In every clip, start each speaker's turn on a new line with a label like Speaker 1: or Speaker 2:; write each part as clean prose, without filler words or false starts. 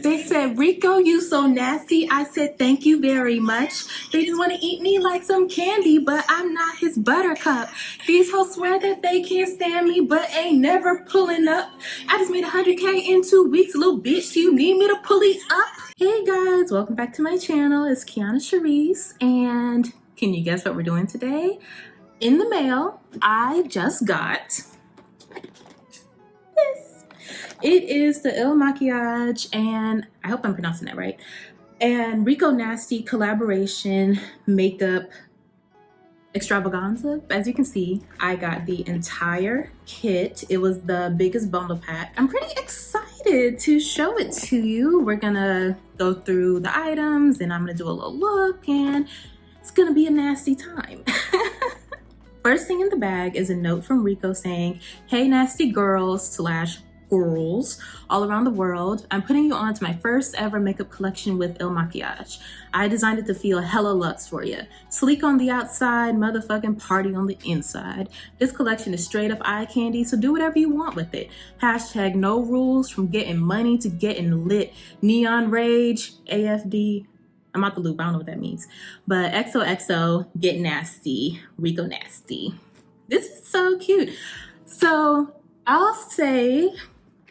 Speaker 1: They said, Rico, you so nasty. I said, thank you very much. They just want to eat me like some candy, but I'm not his buttercup. These hoes swear that they can't stand me, but ain't never pulling up. I just made 100K in 2 weeks, little bitch. You need me to pull it up? Hey guys, welcome back to my channel. It's Kionna Sharice, and can you guess what we're doing today? In the mail, I just got this. It is the MAKIAGE, and I hope I'm pronouncing that right, and Rico Nasty collaboration makeup extravaganza. As you can see, I got the entire kit. It was the biggest bundle pack. I'm pretty excited to show it to you. We're gonna go through the items and I'm gonna do a little look, and it's gonna be a nasty time. First thing in the bag is a note from Rico saying, hey nasty girls / girls all around the world, I'm putting you on to my first ever makeup collection with MAKIAGE. I designed it to feel hella luxe for you. Sleek on the outside, motherfucking party on the inside. This collection is straight up eye candy, so do whatever you want with it. Hashtag no rules, from getting money to getting lit. Neon rage, AFD. I'm out the loop, I don't know what that means. But XOXO, get nasty, Rico nasty. This is so cute. So I'll say,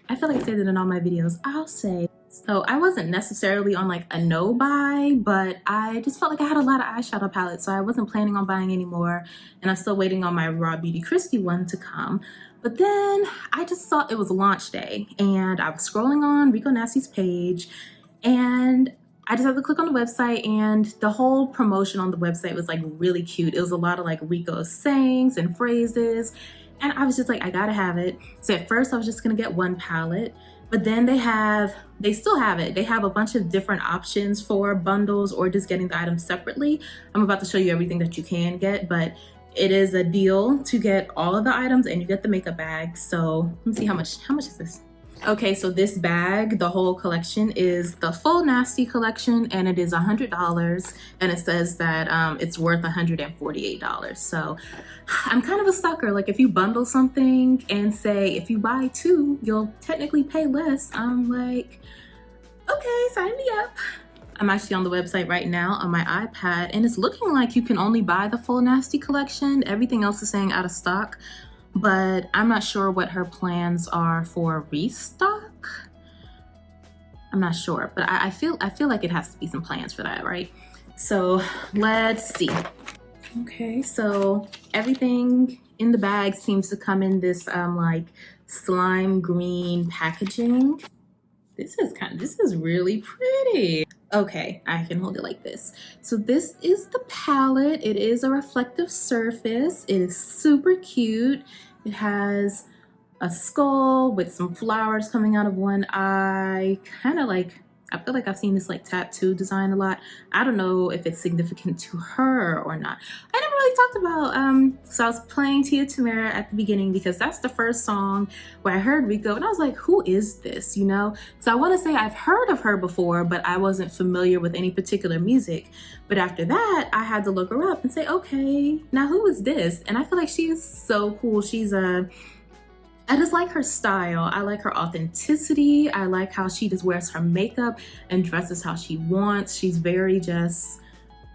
Speaker 1: I feel like I say that in all my videos, so I wasn't necessarily on like a no buy, but I just felt like I had a lot of eyeshadow palettes, so I wasn't planning on buying any more, and I'm still waiting on my Raw Beauty Christie one to come. But then I just saw it was launch day, and I was scrolling on Rico Nasty's page, and I just had to click on the website, and the whole promotion on the website was like really cute. It was a lot of like Rico sayings and phrases, and I was just like, I gotta have it. So at first I was just gonna get one palette, but then they still have it. They have a bunch of different options for bundles or just getting the items separately. I'm about to show you everything that you can get, but it is a deal to get all of the items and you get the makeup bag. So let me see how much is this? Okay, so this bag, the whole collection, is the full Nasty collection, and it is $100, and it says that it's worth $148. So I'm kind of a sucker. Like, if you bundle something and say if you buy 2, you'll technically pay less, I'm like, okay, sign me up. I'm actually on the website right now on my iPad, and it's looking like you can only buy the full Nasty collection. Everything else is saying out of stock. But I'm not sure what her plans are for restock. I'm not sure, but I feel like it has to be some plans for that, right? So let's see. Okay, so everything in the bag seems to come in this like slime green packaging. This is really pretty. Okay, I can hold it like this. So this is the palette. It is a reflective surface. It is super cute. It has a skull with some flowers coming out of one eye. Kind of like, I feel like I've seen this like tattoo design a lot. I don't know if it's significant to her or not. I never really talked about, so I was playing Tia Tamara at the beginning because that's the first song where I heard Rico and I was like, who is this, you know? So I want to say I've heard of her before, but I wasn't familiar with any particular music. But after that, I had to look her up and say, okay, now who is this? And I feel like she is so cool. I just like her style. I like her authenticity. I like how she just wears her makeup and dresses how she wants. She's very just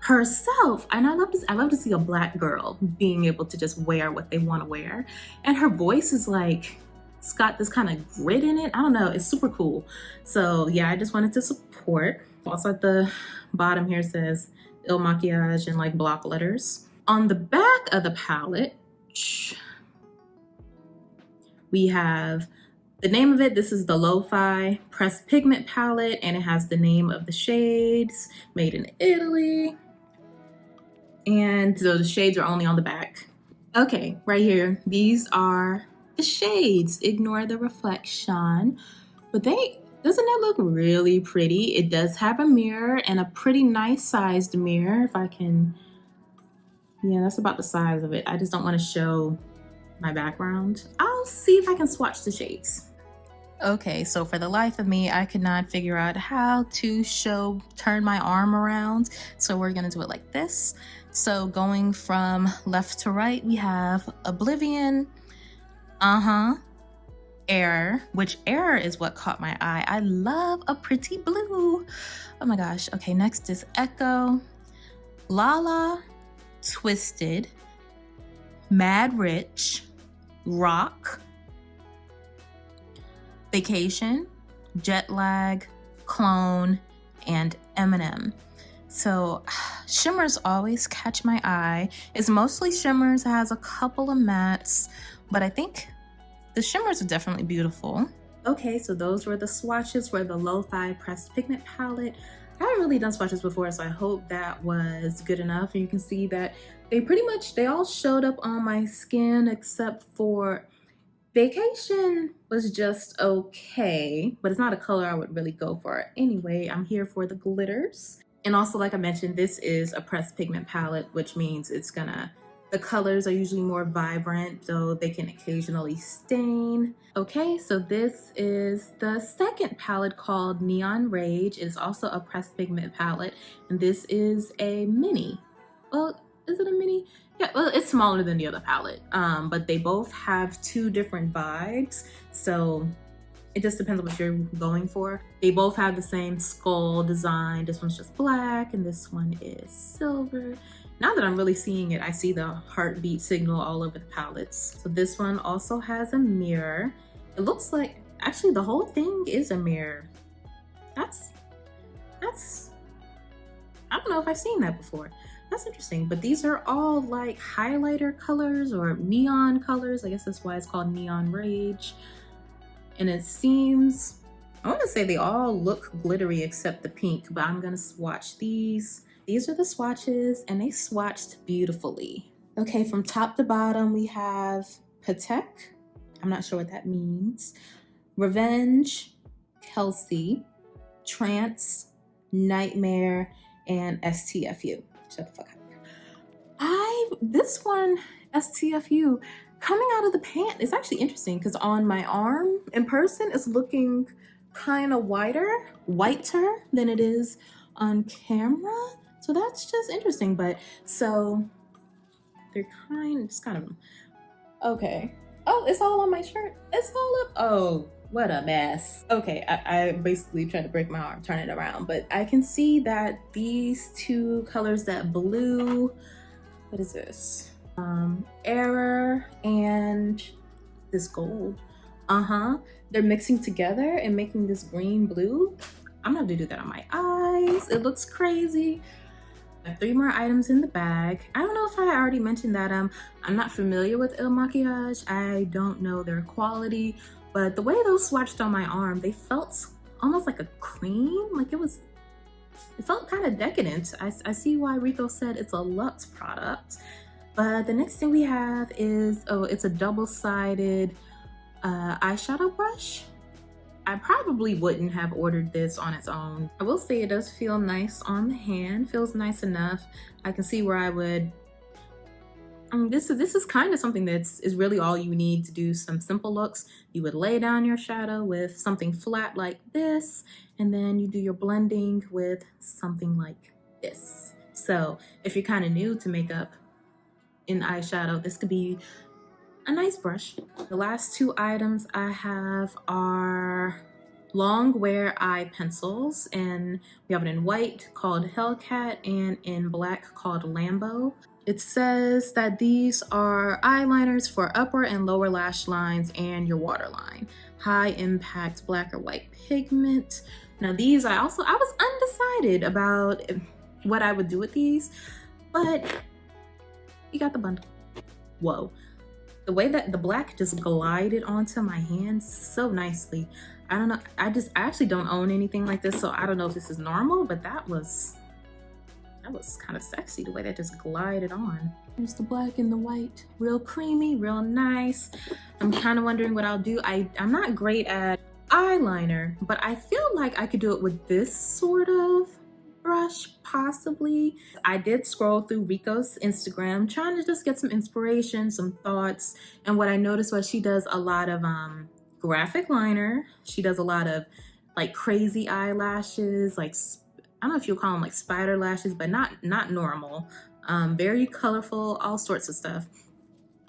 Speaker 1: herself. And I love to see a Black girl being able to just wear what they want to wear. And her voice is like, it's got this kind of grit in it. I don't know, it's super cool. So yeah, I just wanted to support. Also at the bottom here says MAKIAGE in like block letters. On the back of the palette, we have the name of it. This is the LOWFI Pressed Pigment palette, and it has the name of the shades, made in Italy. And so the shades are only on the back. Okay, right here, these are the shades. Ignore the reflection, but doesn't that look really pretty? It does have a mirror, and a pretty nice sized mirror. If I can, yeah, that's about the size of it. I just don't want to show my background. I'll see if I can swatch the shades. Okay, so for the life of me, I could not figure out how to turn my arm around. So we're gonna do it like this. So going from left to right, we have Oblivion, Air, which Air is what caught my eye. I love a pretty blue. Oh my gosh. Okay, next is Echo, Lala, Twisted, Mad Rich, Rock, Vacation, Jet Lag, Clone, and Eminem. So shimmers always catch my eye. It's mostly shimmers. It has a couple of mattes, but I think the shimmers are definitely beautiful. Okay, so those were the swatches for the LOWFI Pressed Pigment palette. I haven't really done swatches before, so I hope that was good enough. And you can see that they all showed up on my skin except for Vacation was just okay, but it's not a color I would really go for. Anyway, I'm here for the glitters. And also, like I mentioned, this is a pressed pigment palette, which means the colors are usually more vibrant, though they can occasionally stain. Okay, so this is the second palette called Neon Rage. It's also a pressed pigment palette, and this is a mini. Well, is it a mini? Yeah, well, it's smaller than the other palette, but they both have two different vibes, so it just depends on what you're going for. They both have the same skull design. This one's just black, and this one is silver. Now that I'm really seeing it, I see the heartbeat signal all over the palettes. So this one also has a mirror. It looks like, actually the whole thing is a mirror. That's, I don't know if I've seen that before. That's interesting, but these are all like highlighter colors or neon colors. I guess that's why it's called Neon Rage. And it seems, I want to say they all look glittery except the pink, but I'm gonna swatch these. These are the swatches, and they swatched beautifully. Okay, from top to bottom, we have Patek. I'm not sure what that means. Revenge, Kelsey, Trance, Nightmare, and STFU. Shut the fuck up. This one, STFU, coming out of the pant is actually interesting because on my arm in person it's looking kind of whiter than it is on camera. So that's just interesting. But so they're it's kind of, okay. Oh, it's all on my shirt. It's all up. Oh, what a mess. Okay, I basically tried to break my arm, turn it around, but I can see that these two colors, that blue, what is this? Error and this gold. They're mixing together and making this green blue. I'm gonna do that on my eyes. It looks crazy. I have 3 more items in the bag. I don't know if I already mentioned that I'm not familiar with MAKIAGE. I don't know their quality, but the way those swatched on my arm, they felt almost like a cream. Like it felt kind of decadent. I see why Rico said it's a luxe product. But the next thing we have is, oh, it's a double-sided eyeshadow brush. I probably wouldn't have ordered this on its own. I will say it does feel nice on the hand, feels nice enough. I can see where I would, this is kind of something is really all you need to do some simple looks. You would lay down your shadow with something flat like this, and then you do your blending with something like this. So if you're kind of new to makeup in eyeshadow, this could be a nice brush. The last 2 items I have are long wear eye pencils, and we have it in white called HELLCAT and in black called LAMBO. It says that these are eyeliners for upper and lower lash lines and your waterline. High impact black or white pigment. Now these, I was undecided about what I would do with these, but you got the bundle. Whoa. The way that the black just glided onto my hands so nicely. I don't know, I actually don't own anything like this, so I don't know if this is normal, but that was kind of sexy, the way that just glided on. There's the black and the white, real creamy, real nice. I'm kind of wondering what I'll do. I'm not great at eyeliner, but I feel like I could do it with this sort of brush, possibly. I did scroll through Rico's Instagram trying to just get some inspiration, some thoughts, and what I noticed was she does a lot of graphic liner. She does a lot of like crazy eyelashes, like I don't know if you'll call them like spider lashes, but not normal. Very colorful, all sorts of stuff.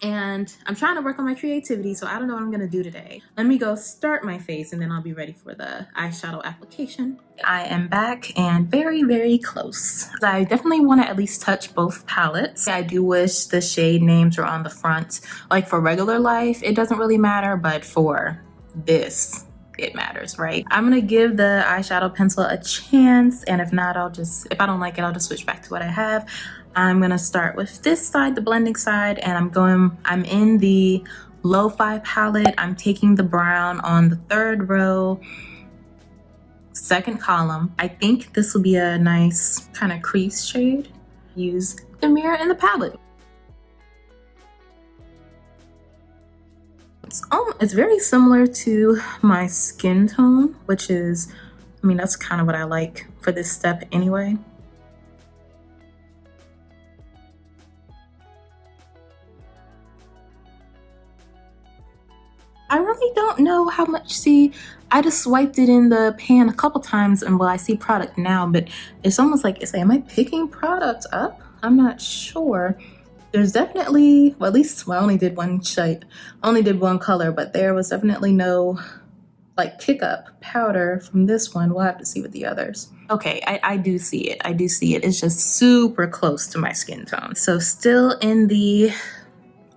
Speaker 1: And I'm trying to work on my creativity, so I don't know what I'm gonna do today. Let me go start my face and then I'll be ready for the eyeshadow application. I am back and very, very close. I definitely wanna at least touch both palettes. I do wish the shade names were on the front. Like for regular life, it doesn't really matter, but for this, it matters, right? I'm gonna give the eyeshadow pencil a chance, and if not, if I don't like it, I'll just switch back to what I have. I'm gonna start with this side, the blending side, and I'm in the LOWFI palette. I'm taking the brown on the 3rd row, 2nd column. I think this will be a nice kind of crease shade. Use the mirror in the palette. It's very similar to my skin tone, which is, I mean, that's kind of what I like for this step anyway. I really don't know how much, see, I just swiped it in the pan a couple times and well, I see product now, but it's almost like, am I picking product up? I'm not sure. There's definitely, well, at least, well, I only did one shade, only did one color, but there was definitely no like kick up powder from this one. We'll have to see with the others. Okay, I do see it. I do see it. It's just super close to my skin tone. So still in the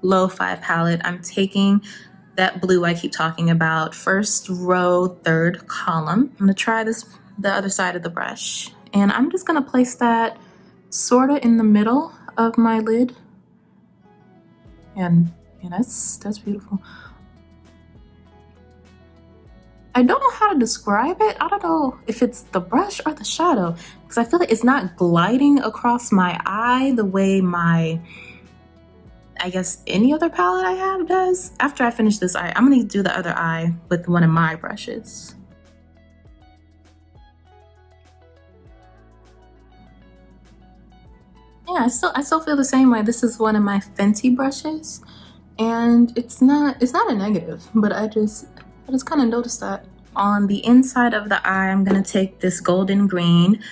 Speaker 1: LOWFI palette, I'm taking that blue I keep talking about, 1st row, 3rd column. I'm gonna try the other side of the brush, and I'm just gonna place that sort of in the middle of my lid. And that's beautiful. I don't know how to describe it. I don't know if it's the brush or the shadow, because I feel like it's not gliding across my eye the way my, I guess, any other palette I have does. After I finish this eye, I'm gonna do the other eye with one of my brushes. Yeah, I still feel the same way. This is one of my Fenty brushes, and it's not a negative, but I just kind of noticed that. On the inside of the eye, I'm gonna take this golden green,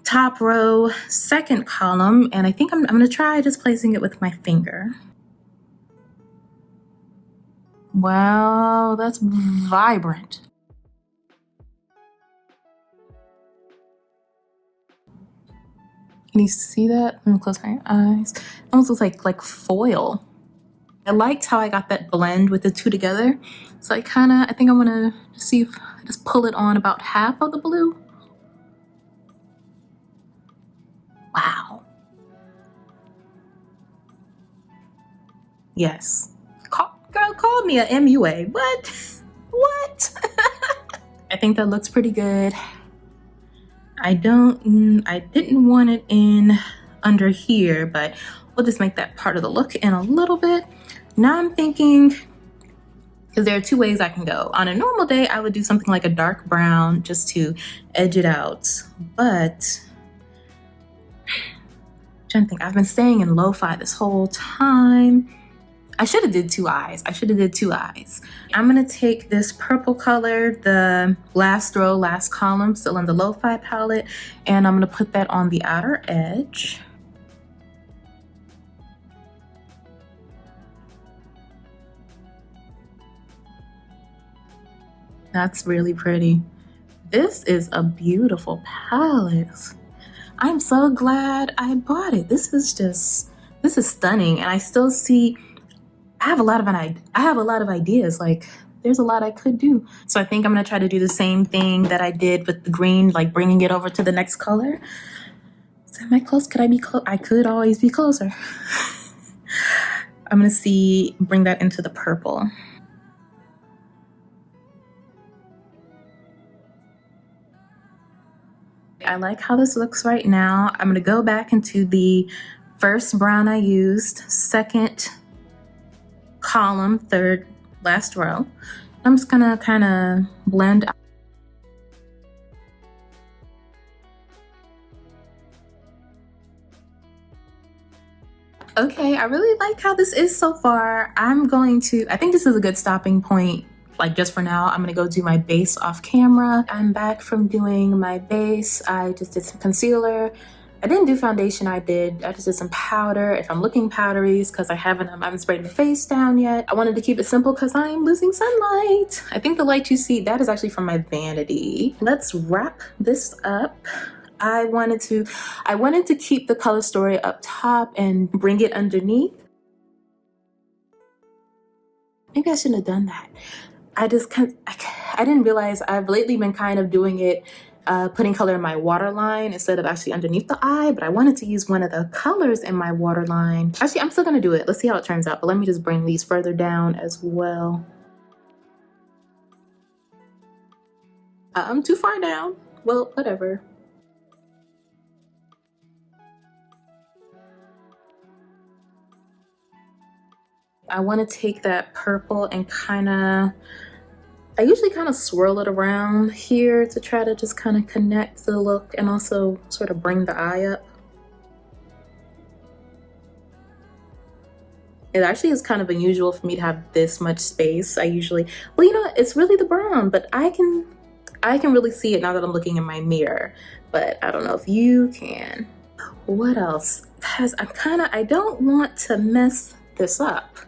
Speaker 1: top row, 2nd column, and I think I'm gonna try just placing it with my finger. Wow, that's vibrant. Can you see that? I'm gonna close my eyes. It almost looks like foil. I liked how I got that blend with the two together. So I think I wanna see if I just pull it on about half of the blue. Wow. Yes. Girl called me a MUA. What? What? I think that looks pretty good. I didn't want it in under here, but we'll just make that part of the look in a little bit. Now I'm thinking, because there are 2 ways I can go. On a normal day, I would do something like a dark brown just to edge it out. But I'm trying to think, I've been staying in lo-fi this whole time. I should have did 2 eyes. I'm gonna take this purple color, the last row, last column, still in the LOWFI palette, and I'm gonna put that on the outer edge. That's really pretty. This is a beautiful palette. I'm so glad I bought it. This is stunning, and I still see, I have a lot of ideas. Like, there's a lot I could do. So I think I'm gonna try to do the same thing that I did with the green, like bringing it over to the next color. So am I close? Could I be close? I could always be closer. I'm gonna bring that into the purple. I like how this looks right now. I'm gonna go back into the first brown I used, 2nd column, 3rd last row. I'm just gonna kind of blend out. Okay, I really like how this is so far. I think this is a good stopping point. Like, just for now, I'm gonna go do my base off camera. I'm back from doing my base. I just did some concealer. I didn't do foundation. I just did some powder. If I'm looking powdery, it's because I haven't sprayed my face down yet. I wanted to keep it simple because I'm losing sunlight. I think the light you see, that is actually from my vanity. Let's wrap this up. I wanted to keep the color story up top and bring it underneath. Maybe I shouldn't have done that. I didn't realize I've lately been kind of doing it, putting color in my waterline instead of actually underneath the eye, but I wanted to use one of the colors in my waterline. Actually, I'm still gonna do it. Let's see how it turns out, but let me just bring these further down as well. I'm too far down. Well, whatever. I want to take that purple and I usually kind of swirl it around here to try to just kind of connect the look and also sort of bring the eye up. It actually is kind of unusual for me to have this much space. I usually, well, you know, it's really the brown, but I can really see it now that I'm looking in my mirror, but I don't know if you can. What else? Because I don't want to mess this up.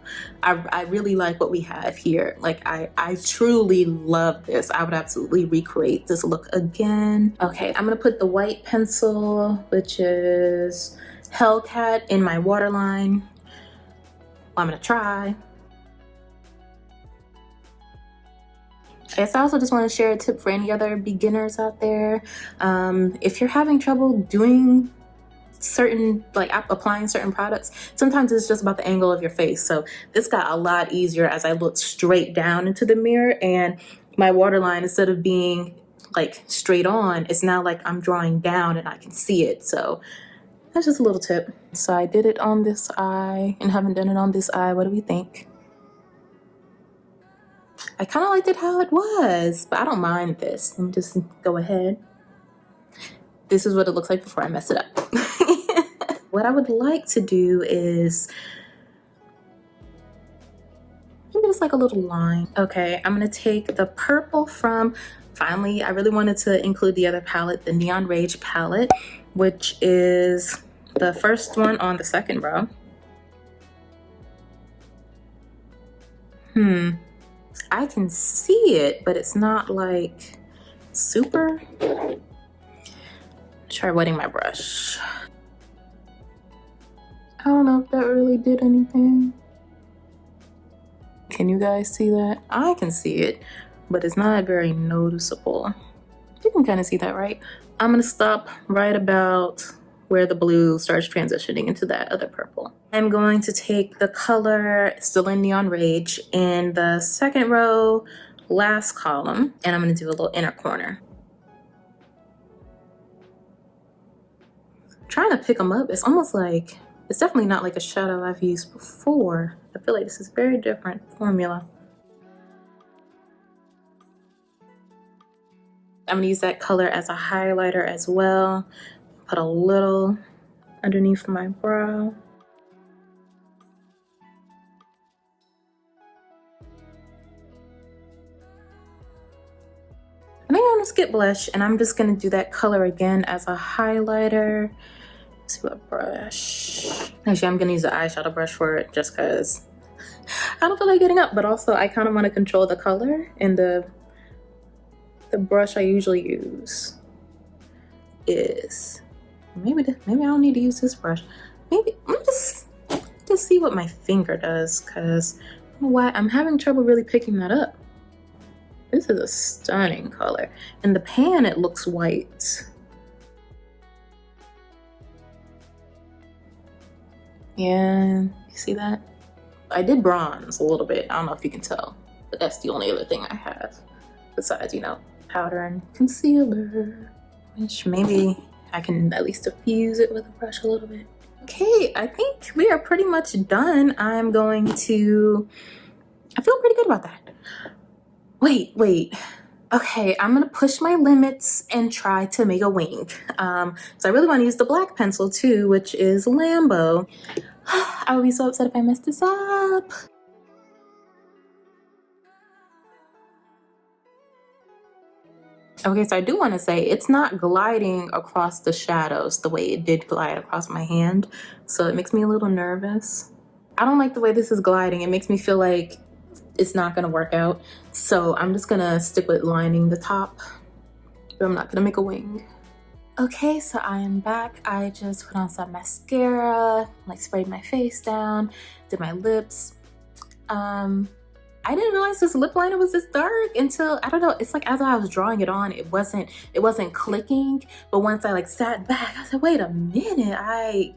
Speaker 1: I really like what we have here. Like I truly love this. I would absolutely recreate this look again. Okay, I'm gonna put the white pencil, which is HELLCAT, in my waterline. I'm gonna try. I guess I also just want to share a tip for any other beginners out there. If you're having trouble doing certain, like applying certain products, sometimes it's just about the angle of your face. So this got a lot easier as I looked straight down into the mirror, and my waterline, instead of being like straight on, it's now like I'm drawing down and I can see it. So that's just a little tip. So I did it on this eye and haven't done it on this eye. What do we think? I kind of liked it how it was, but I don't mind this. Let me just go ahead. This is what it looks like before I mess it up. What I would like to do is maybe just like a little line. Okay, I'm gonna take the purple from, finally, I really wanted to include the other palette, the Neon Rage palette, which is the first one on the second row. I can see it, but it's not like super. Try wetting my brush. I don't know if that really did anything. Can you guys see that? I can see it, but it's not very noticeable. You can kind of see that, right? I'm gonna stop right about where the blue starts transitioning into that other purple. I'm going to take the color, still in Neon Rage, in the second row, last column, and I'm gonna do a little inner corner. Trying to pick them up, it's almost like, it's definitely not like a shadow I've used before. I feel like this is very different formula. I'm gonna use that color as a highlighter as well. Put a little underneath my brow. I think I'm gonna skip blush, and I'm just gonna do that color again as a highlighter. Let's see what brush. Actually, I'm gonna use the eyeshadow brush for it just because I don't feel like getting up, but also I kind of want to control the color, and the brush I usually use is maybe I don't need to use this brush. Maybe let me just see what my finger does, because I don't know why I'm having trouble really picking that up. This is a stunning color. In the pan, it looks white. Yeah, you see that? I did bronze a little bit. I don't know if you can tell, but that's the only other thing I have besides, you know, powder and concealer, which maybe I can at least diffuse it with a brush a little bit. Okay, I think we are pretty much done. I feel pretty good about that. Wait. Okay, I'm gonna push my limits and try to make a wing. So I really wanna use the black pencil too, which is LAMBO. I would be so upset if I messed this up. Okay, so I do want to say it's not gliding across the shadows the way it did glide across my hand. So it makes me a little nervous. I don't like the way this is gliding. It makes me feel like it's not going to work out. So I'm just going to stick with lining the top, but I'm not going to make a wing. Okay, so I am back. I just put on some mascara, like sprayed my face down, did my lips. I didn't realize this lip liner was this dark until, I don't know, it's like as I was drawing it on, it wasn't clicking. But once I like sat back, I said, wait a minute, I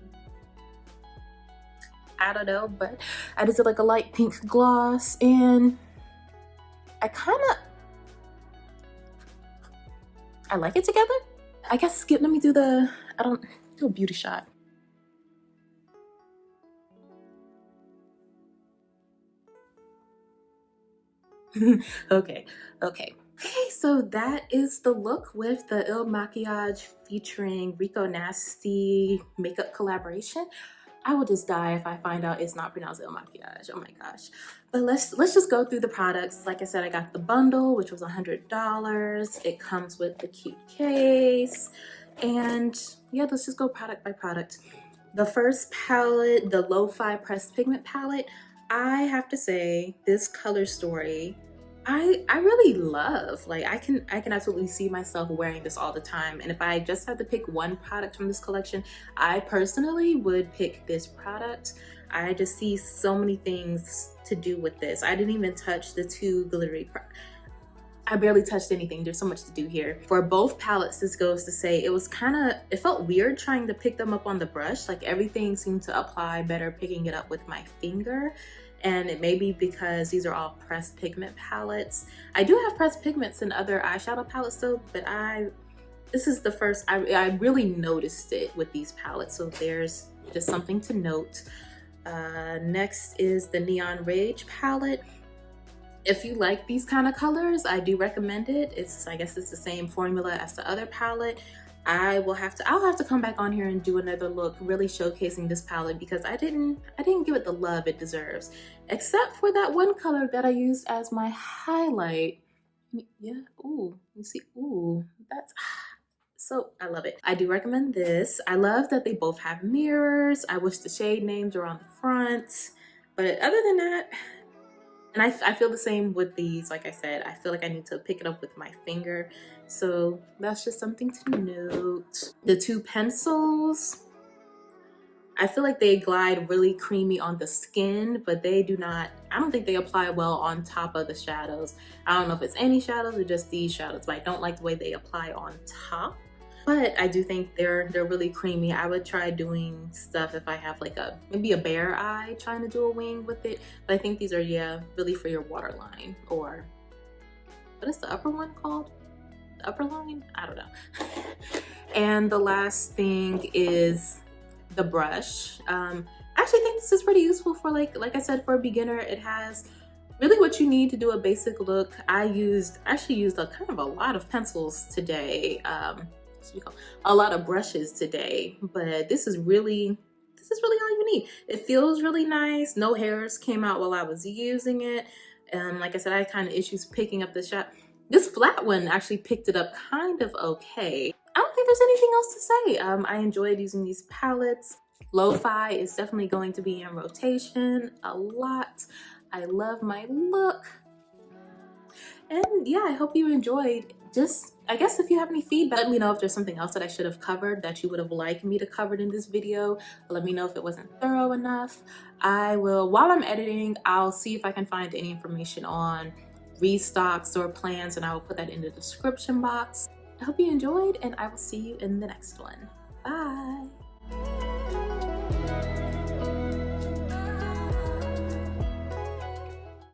Speaker 1: don't know, but I just did like a light pink gloss, and I like it together. I guess let me do do a beauty shot. Okay, so that is the look with the MAKIAGE featuring Rico Nasty makeup collaboration. I will just die if I find out it's not pronounced MAKIAGE. Oh my gosh. But let's just go through the products. Like I said, I got the bundle, which was $100. It comes with the cute case. And yeah, let's just go product by product. The first palette, the LOWFI Pressed Pigment palette, I have to say this color story I really love. Like I can absolutely see myself wearing this all the time. And if I just had to pick one product from this collection, I personally would pick this product. I just see so many things to do with this. I didn't even touch the two glittery I barely touched anything. There's so much to do here. For both palettes, this goes to say it felt weird trying to pick them up on the brush. Like everything seemed to apply better picking it up with my finger. And it may be because these are all pressed pigment palettes. I do have pressed pigments in other eyeshadow palettes though, but this is the first, I really noticed it with these palettes. So there's just something to note. Next is the Neon Rage palette. If you like these kind of colors, I do recommend it. I guess it's the same formula as the other palette. I'll have to come back on here and do another look really showcasing this palette because I didn't give it the love it deserves, except for that one color that I used as my highlight. Yeah, ooh, you see, ooh, that's so, I love it. I do recommend this. I love that they both have mirrors. I wish the shade names were on the front, but other than that, and I feel the same with these. Like I said, I feel like I need to pick it up with my finger. So that's just something to note. The two pencils, I feel like they glide really creamy on the skin, but they do not, I don't think they apply well on top of the shadows. I don't know if it's any shadows or just these shadows, but I don't like the way they apply on top. But I do think they're really creamy. I would try doing stuff if I have like maybe a bare eye trying to do a wing with it. But I think these are, yeah, really for your waterline, or what is the upper one called? The upper line? I don't know. And the last thing is the brush. I actually think this is pretty useful for like I said, for a beginner. It has really what you need to do a basic look. I actually used a kind of a lot of pencils today. A lot of brushes today, but this is really all you need. It feels really nice. No hairs came out while I was using it. And like I said, I had kind of issues picking up the shot. This flat one actually picked it up kind of okay. I don't think there's anything else to say. I enjoyed using these palettes. LOWFI is definitely going to be in rotation a lot. I love my look. And yeah, I hope you enjoyed. Just, I guess if you have any feedback, let me know if there's something else that I should have covered that you would have liked me to cover in this video. Let me know if it wasn't thorough enough. While I'm editing, I'll see if I can find any information on restocks or plans, and I will put that in the description box. I hope you enjoyed, and I will see you in the next one.